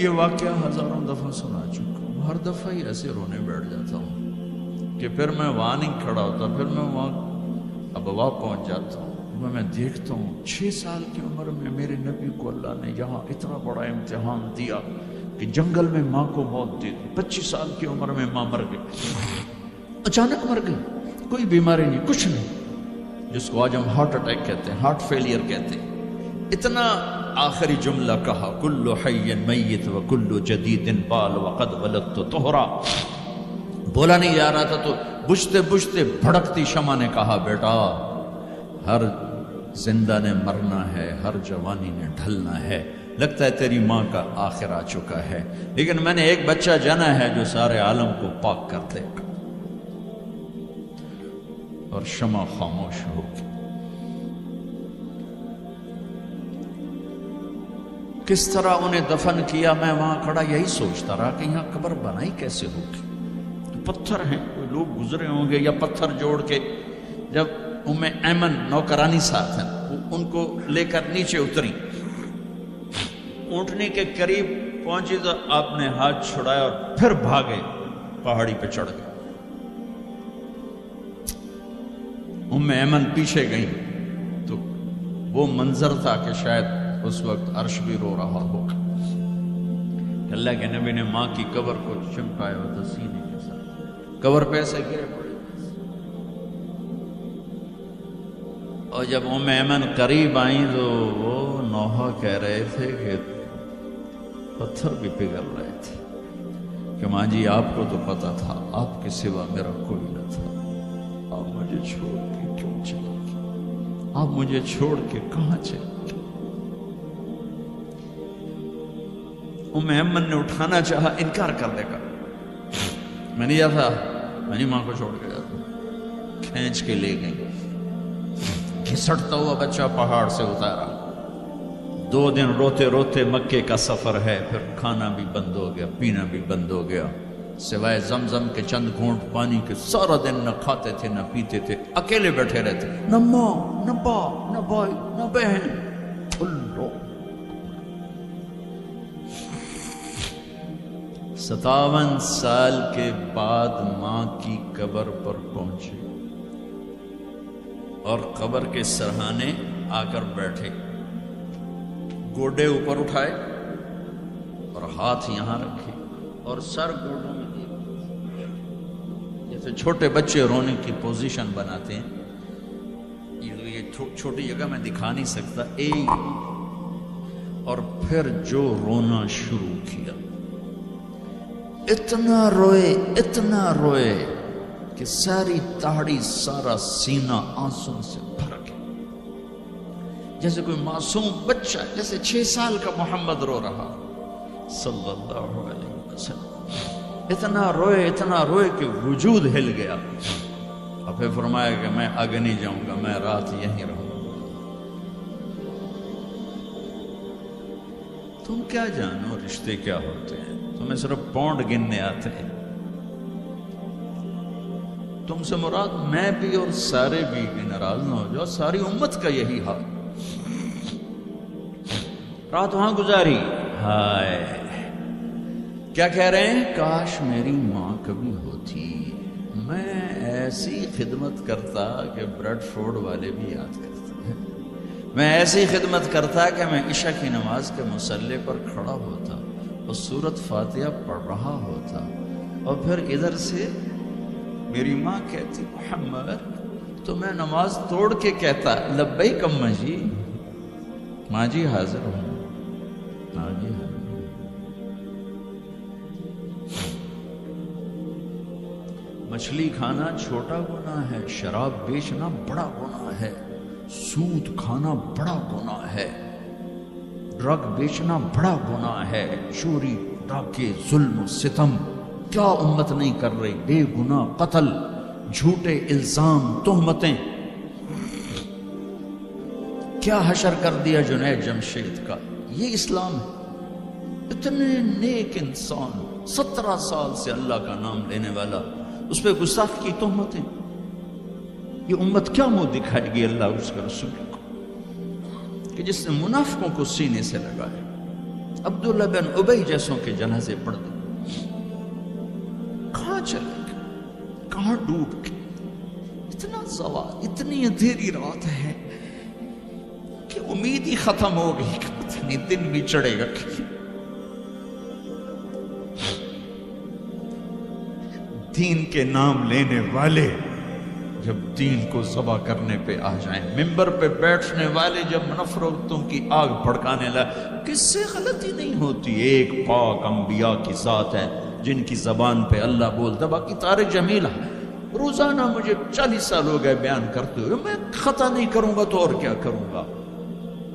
یہ واقعہ ہزاروں دفعہ سنا چکا ہوں، ہر دفعہ ہی ایسے رونے بیٹھ جاتا ہوں کہ پھر میں وہاں نہیں کھڑا ہوتا، پھر میں وہاں ابوا پہنچ جاتا ہوں۔ میں دیکھتا ہوں 6 سال کی عمر میں میرے نبی کو اللہ نے یہاں اتنا بڑا امتحان دیا کہ جنگل میں ماں کو موت دی دی۔ 25 سال کی عمر میں ماں مر گئی، اچانک مر گئی، کوئی بیماری نہیں، کچھ نہیں، جس کو آج ہم ہارٹ اٹیک کہتے ہیں، ہارٹ فیلئر کہتے ہیں۔ اتنا آخری جملہ کہا، کل حی میت و کل جدید بال وقد ولدت طہرا۔ بولا نہیں جا رہا تھا تو بجھتے بجھتے بھڑکتی شمع نے کہا، بیٹا ہر زندہ نے مرنا ہے، ہر جوانی نے ڈھلنا ہے، لگتا ہے تیری ماں کا آخر آ چکا ہے، لیکن میں نے ایک بچہ جنا ہے جو سارے عالم کو پاک کر دے گا۔ اور شمع خاموش ہو گئی۔ کس طرح انہیں دفن کیا، میں وہاں کھڑا یہی سوچتا رہا کہ یہاں قبر بنائی کیسے ہوگی۔ پتھر ہیں، کوئی لوگ گزرے ہوں گے یا پتھر جوڑ کے۔ جب ایمن نوکرانی ساتھ ہیں، ان کو لے کر نیچے اتری، اونٹنی کے قریب پہنچی تو آپ نے ہاتھ چھڑایا اور پھر بھاگے، پہاڑی پہ چڑھ گئے۔ ایمن پیچھے گئیں تو وہ منظر تھا کہ شاید اس وقت عرش بھی رو رہا ہوگا۔ اللہ کے نبی نے ماں کی قبر کو چمٹایا ہوتا سینے کے ساتھ، قبر پہ ایسے گرے پڑے۔ اور جب ایمن قریب آئیں تو وہ نوحہ کہہ رہے تھے کہ پتھر بھی پگھل رہے تھے کہ ماں جی آپ کو تو پتا تھا آپ کے سوا میرا کوئی نہ تھا، آپ مجھے چھوڑ کے کیوں چلے گئے، آپ مجھے چھوڑ کے کہاں چلے گئے۔ ایمن نے اٹھانا چاہا، انکار کرنے کا، میں نہیں جاتا، میں نہیں ماں کو چھوڑ کے جاتا۔ کھینچ کے لے گئی، گھسٹتا ہوا بچہ پہاڑ سے اتارا۔ 2 دن روتے روتے مکے کا سفر ہے، پھر کھانا بھی بند ہو گیا، پینا بھی بند ہو گیا، سوائے زمزم کے چند گھونٹ پانی کے سارا دن نہ کھاتے تھے نہ پیتے تھے، اکیلے بیٹھے رہتے، نہ ماں نہ باپ نہ بھائی نہ بہن، کھلو۔ 57 سال کے بعد ماں کی قبر پر پہنچے اور قبر کے سرہانے آ کر بیٹھے، گوڈے اوپر اٹھائے اور ہاتھ یہاں رکھے اور سر گوڈوں میں دیے، جیسے چھوٹے بچے رونے کی پوزیشن بناتے ہیں۔ یہ چھوٹی جگہ میں دکھا نہیں سکتا، اور پھر جو رونا شروع کیا، اتنا روئے کہ ساری تاڑی سارا سینہ آنسوں سے بھر گیا، جیسے کوئی معصوم بچہ، جیسے 6 سال کا محمد رو رہا صلی اللہ علیہ وسلم۔ اتنا روئے کہ وجود ہل گیا، اور پھر فرمایا کہ میں آگے نہیں جاؤں گا، میں رات یہیں رہوں گا۔ تم کیا جانو رشتے کیا ہوتے ہیں، تمہیں صرف پونڈ گننے آتے ہیں۔ تم سے مراد میں بھی اور سارے بھی ناراض نہ ہو جاؤ، ساری امت کا یہی حال۔ رات وہاں گزاری، ہائے کیا کہہ رہے ہیں، کاش میری ماں کبھی ہوتی، میں ایسی خدمت کرتا کہ بریڈ فورڈ والے بھی یاد کرتے ہیں، میں ایسی خدمت کرتا کہ میں عشاء کی نماز کے مصلی پر کھڑا ہوتا اور سورۃ فاتحہ پڑھ رہا ہوتا، اور پھر ادھر سے میری ماں کہتی محمد، تو میں نماز توڑ کے کہتا لبیک اماں جی، ماں جی حاضر ہوں، ماں جی حاضر ہوں۔ مچھلی کھانا چھوٹا گناہ ہے، شراب بیچنا بڑا گناہ ہے، سود کھانا بڑا گناہ ہے، ڈرگ بیچنا بڑا گناہ ہے، چوری ڈاکے ظلم و ستم کیا امت نہیں کر رہی، بے گناہ قتل، جھوٹے الزام تہمتیں، کیا حشر کر دیا جنید جمشید کا۔ یہ اسلام ہے۔ اتنے نیک انسان، 17 سال سے اللہ کا نام لینے والا، اس پہ گستاخی کی تہمتیں، یہ امت کیا منہ دکھائے گی اللہ اس کے رسول کو، کہ جس نے منافقوں کو سینے سے لگایا۔ عبداللہ بن ابی جیسوں کے جنازے پڑھ دیں. کہاں چلے گئے, کہاں ڈوب گئے. اتنا زوال, اتنی اندھیری رات ہے کہ امید ہی ختم ہو گئی کہ پتہ نہیں دن بھی چڑھے گا. دین کے نام لینے والے جب دین کو ذبح کرنے پہ آ جائیں, ممبر پہ بیٹھنے والے جب نفرتوں کی آگ بھڑکانے لائے, کس سے غلطی نہیں ہوتی. ایک پاک انبیاء کی ذات ہے جن کی زبان پہ اللہ بولتا. باقی طارق جمیل روزانہ مجھے 40 سال ہو گئے بیان کرتے ہوئے, میں خطا نہیں کروں گا تو اور کیا کروں گا.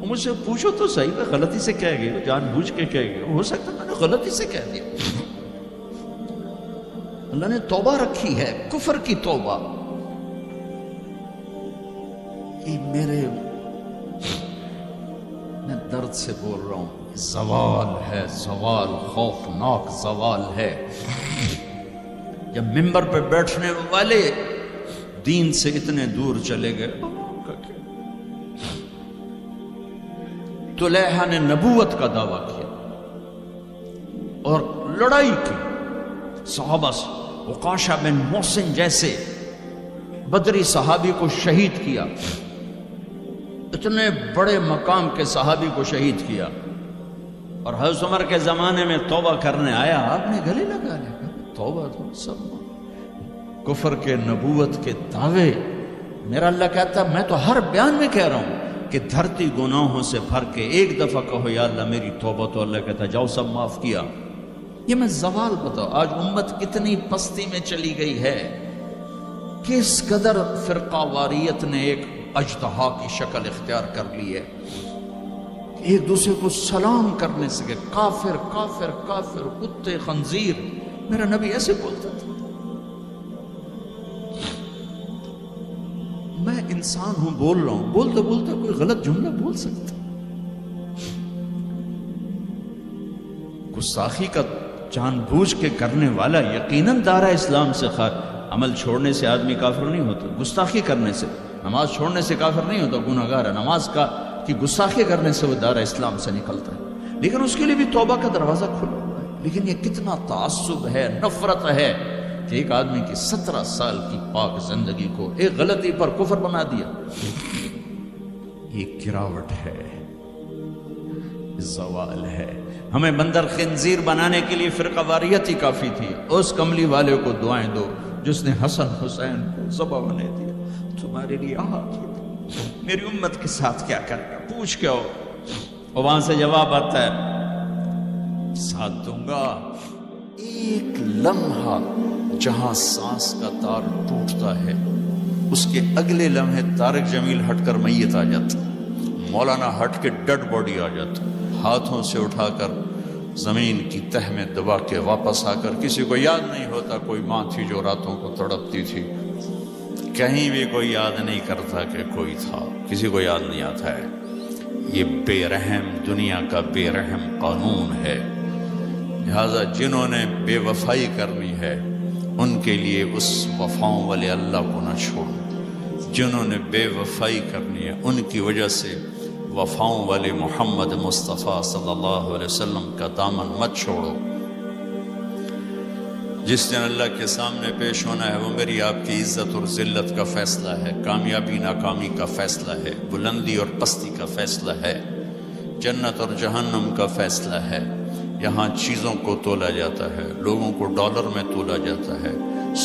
مجھ سے پوچھو تو صحیح, میں غلطی سے کہہ گیا, جان بوجھ کے کہہ گیا, ہو سکتا میں نے غلطی سے کہہ دیا. اللہ نے توبہ رکھی ہے, کفر کی توبہ. یہ میں درد سے بول رہا ہوں, زوال ہے, زوال خوفناک زوال ہے. جب ممبر پہ بیٹھنے والے دین سے اتنے دور چلے گئے. طلحہ نے نبوت کا دعویٰ کیا اور لڑائی کی صحابہ سے. عکاشہ بن محسن جیسے بدری صحابی کو شہید کیا, اتنے بڑے مقام کے صحابی کو شہید کیا. اور حضرت عمر کے زمانے میں توبہ کرنے آیا, آپ نے گلے لگا لیا توبہ تو سب کفر کے نبوت کے دعوے. میرا اللہ کہتا ہے میں تو ہر بیان میں کہہ رہا ہوں کہ دھرتی گناہوں سے بھر کے ایک دفعہ کہو یا اللہ میری توبہ, تو اللہ کہتا ہے جاؤ سب معاف کیا. یہ میں زوال بتاؤ, آج امت کتنی پستی میں چلی گئی ہے, کس قدر فرقہ واریت نے ایک اجتہا کی شکل اختیار کر لی ہے. ایک دوسرے کو سلام کرنے سے کہ کافر کافر کافر, کتے خنزیر. میرا نبی ایسے بولتا تھا. میں انسان ہوں, بول رہا ہوں, بولتے بولتے کوئی غلط جملہ بول سکتا. گستاخی کا جان بوجھ کے کرنے والا یقیناً دارہ اسلام سے عمل چھوڑنے سے آدمی کافر نہیں ہوتا. گستاخی کرنے سے, نماز چھوڑنے سے کافر نہیں ہوتا, گناہگار ہے. نماز کی گستاخی کرنے سے وہ دارہ اسلام سے نکلتا ہے, لیکن اس کے لیے بھی توبہ کا دروازہ کھلا ہوا ہے. لیکن یہ کتنا تعصب ہے, نفرت ہے کہ ایک آدمی کی 17 سال کی پاک زندگی کو ایک غلطی پر کفر بنا دیا. یہ گراوٹ ہے, زوال ہے. ہمیں بندر خنزیر بنانے کے لیے فرقہ واریت ہی کافی تھی. اس کملی والے کو دعائیں دو جس نے حسن حسین کو ذبح بنا دیا. تمہارے لیے میری امت کے ساتھ کیا کرے گا, پوچھ کے ہو. اور وہاں سے جواب آتا ہے ساتھ دوں گا. ایک لمحہ جہاں سانس کا تار ٹوٹتا ہے, اس کے اگلے لمحے طارق جمیل ہٹ کر میت آ جاتا, مولانا ہٹ کے ڈیڈ باڈی آ جاتا, ہاتھوں سے اٹھا کر زمین کی تہ میں دبا کے واپس آ کر. کسی کو یاد نہیں ہوتا کوئی ماں تھی جو راتوں کو تڑپتی تھی, کہیں بھی کوئی یاد نہیں کرتا کہ کوئی تھا, کسی کو یاد نہیں آتا ہے. یہ بے رحم دنیا کا بے رحم قانون ہے. لہذا جنہوں نے بے وفائی کرنی ہے ان کے لیے اس وفاؤں والے اللہ کو نہ چھوڑو. جنہوں نے بے وفائی کرنی ہے ان کی وجہ سے وفاؤں والے محمد مصطفیٰ صلی اللہ علیہ وسلم کا دامن مت چھوڑو. جس دن اللہ کے سامنے پیش ہونا ہے وہ میری آپ کی عزت اور ذلت کا فیصلہ ہے, کامیابی ناکامی کا فیصلہ ہے, بلندی اور پستی کا فیصلہ ہے, جنت اور جہنم کا فیصلہ ہے. یہاں چیزوں کو تولا جاتا ہے, لوگوں کو ڈالر میں تولا جاتا ہے,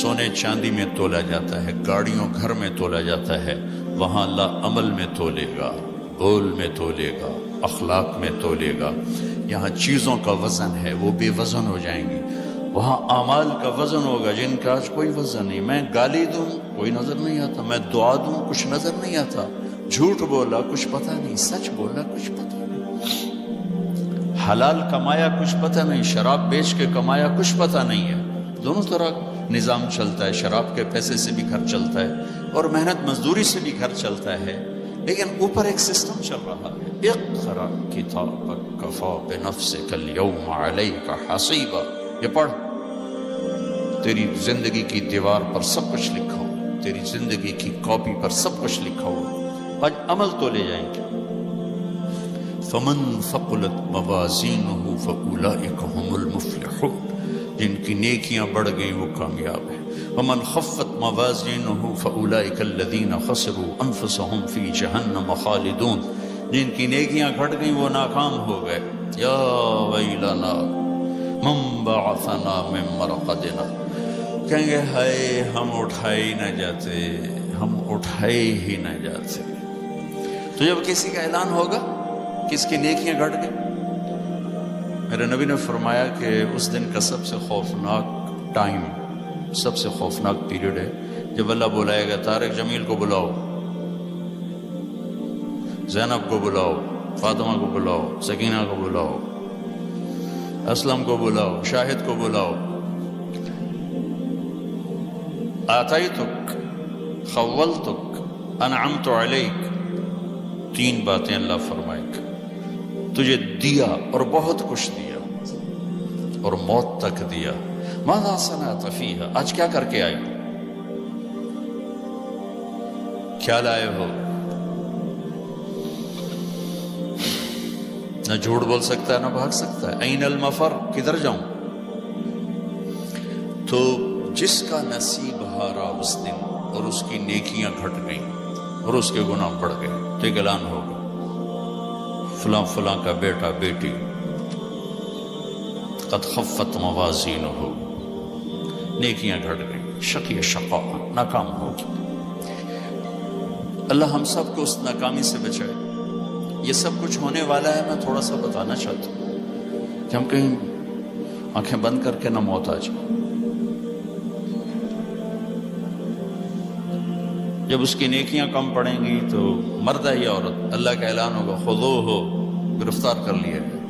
سونے چاندی میں تولا جاتا ہے, گاڑیوں گھر میں تولا جاتا ہے. وہاں اللہ عمل میں تولے گا, بول میں تولے گا, اخلاق میں تولے گا. یہاں چیزوں کا وزن ہے, وہ بے وزن ہو جائیں گی. وہاں اعمال کا وزن ہوگا جن کا آج کوئی وزن نہیں. میں گالی دوں کوئی نظر نہیں آتا, میں دعا دوں کچھ نظر نہیں آتا, جھوٹ بولا کچھ پتہ نہیں, سچ بولا کچھ پتہ نہیں, حلال کمایا کچھ پتہ نہیں, شراب بیچ کے کمایا کچھ پتہ نہیں ہے. دونوں طرح نظام چلتا ہے, شراب کے پیسے سے بھی گھر چلتا ہے اور محنت مزدوری سے بھی گھر چلتا ہے, لیکن اوپر ایک سسٹم چل رہا ہے. اقرأ کتابک کفی بنفسک اليوم علیک حسیبا. یہ پڑھ, تیری زندگی کی دیوار پر سب کچھ لکھا ہو, تیری زندگی کی کاپی پر سب کچھ لکھا ہو. آج عمل تو لے جائیں گے. فمن ثقلت موازینہ فاولئک هم المفلحون، جن کی نیکیاں بڑھ گئیں وہ کامیاب ہیں۔ ومن خفت موازینہ فاولئک الذین خسروا انفسهم فی جہنم خالدون، جن کی نیکیاں گھٹ گئیں وہ ناکام ہو گئے۔ یا ویلنا من بعثنا من مرقدنا، کہیں گے ہائے ہم اٹھائے ہی نہ جاتے، ہم اٹھائے ہی نہ جاتے۔ تو جب کسی کا اعلان ہوگا کہ اس کی نیکیاں گھٹ گئی، میرے نبی نے فرمایا کہ اس دن کا سب سے خوفناک ٹائم، سب سے خوفناک پیریڈ ہے جب اللہ بلائے گا طارق جمیل کو بلاؤ، زینب کو بلاؤ، فاطمہ کو بلاؤ، سکینہ کو بلاؤ، اسلم کو بلاؤ، شاہد کو بلاؤ، آتیتک، خولتک، انعمت علیک، تین باتیں اللہ فرمائے گا، تجھے دیا اور بہت کچھ دیا اور موت تک دیا۔ ماذا صنعت فیہا، آج کیا کر کے آئی، کیا لائے ہو؟ نہ جھوٹ بول سکتا ہے نہ بھاگ سکتا ہے۔ این المفر، کدھر جاؤں؟ تو جس کا نصیب ہارا اس دن اور اس کی نیکیاں گھٹ گئیں اور اس کے گناہ بڑھ گئے تو ایک اعلان ہوگا، فلاں فلاں کا بیٹا بیٹی قد خفت موازینہ، نیکیاں گھٹ گئیں، شقی شقا، ناکام ہوگی۔ اللہ ہم سب کو اس ناکامی سے بچائے۔ یہ سب کچھ ہونے والا ہے، میں تھوڑا سا بتانا چاہتا ہوں کہ ہم کہیں آنکھیں بند کر کے نہ موت آ جائے۔ جب اس کی نیکیاں کم پڑیں گی تو مرد ہے یا عورت، اللہ کا اعلان ہوگا خذوہ، گرفتار کر لیا گیا۔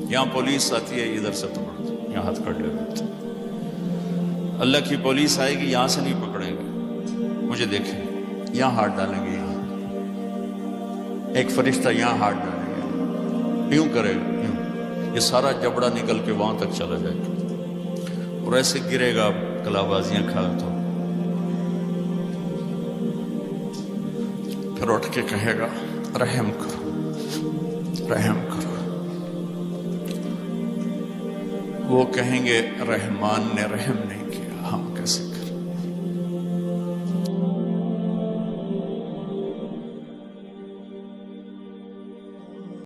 یہاں پولیس آتی ہے، ادھر سے پکڑتے، یہاں ہاتھ کر لیتے۔ اللہ کی پولیس آئے گی، یہاں سے نہیں پکڑیں گے، مجھے دیکھیں، یہاں ہاتھ ڈالیں گے، یہاں ایک فرشتہ یہاں ہاتھ ڈالیں گے، یوں کرے گا، یوں، یہ سارا جبڑا نکل کے وہاں تک چلا جائے گا اور ایسے گرے گا کلا بازیاں کھا تو پھر اٹھ کے کہے گا رحم کرو، رحم کرو۔ وہ کہیں گے رحمان نے رحم نہیں